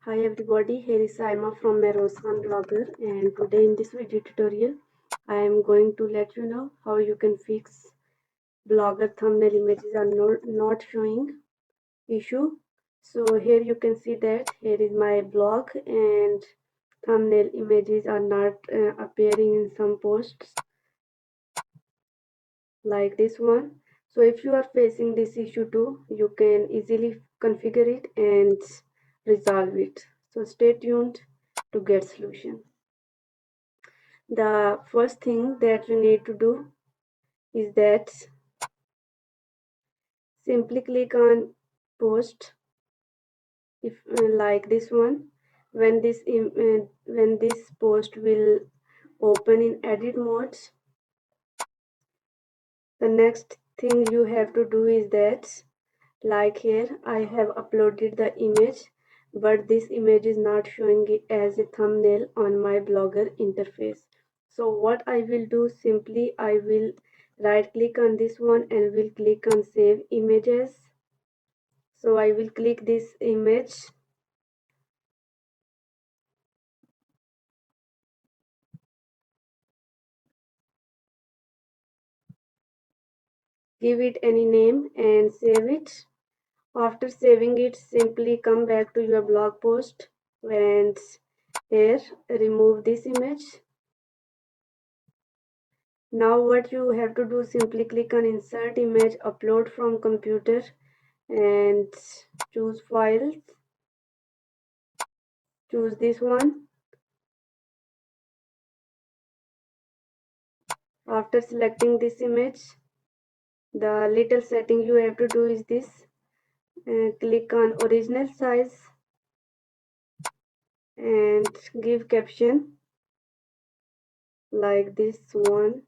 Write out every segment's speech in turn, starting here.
Hi everybody, here is Saima from Meroshan Blogger, and today in this video tutorial I am going to let you know how you can fix blogger thumbnail images are not showing issue. So here you can see that here is my blog and thumbnail images are not appearing in some posts like this one. So if you are facing this issue too, you can easily configure it and resolve it. So stay tuned to get solution. The first thing that you need to do is that simply click on post if like this one. When this post will open in edit mode, the next thing you have to do is that, like here I have uploaded the image, but this image is not showing it as a thumbnail on my blogger interface. So what I will do, simply I will right click on this one and will click on save images. So I will click this image, give it any name and save it. After saving it, simply come back to your blog post and here remove this image. Now what you have to do, simply click on insert image, upload from computer and choose files, choose this one. After selecting this image, the little setting you have to do is this, click on original size and give caption like this one.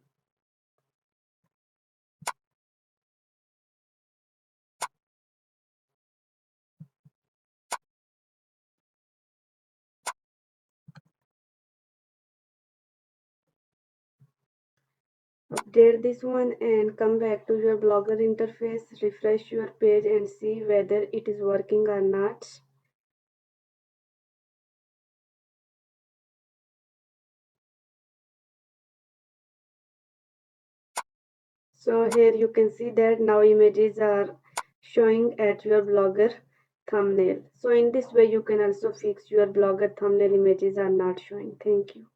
Update this one and come back to your blogger interface, refresh your page and see whether it is working or not. So here you can see that now images are showing at your blogger thumbnail. So in this way you can also fix your blogger thumbnail images are not showing. Thank you.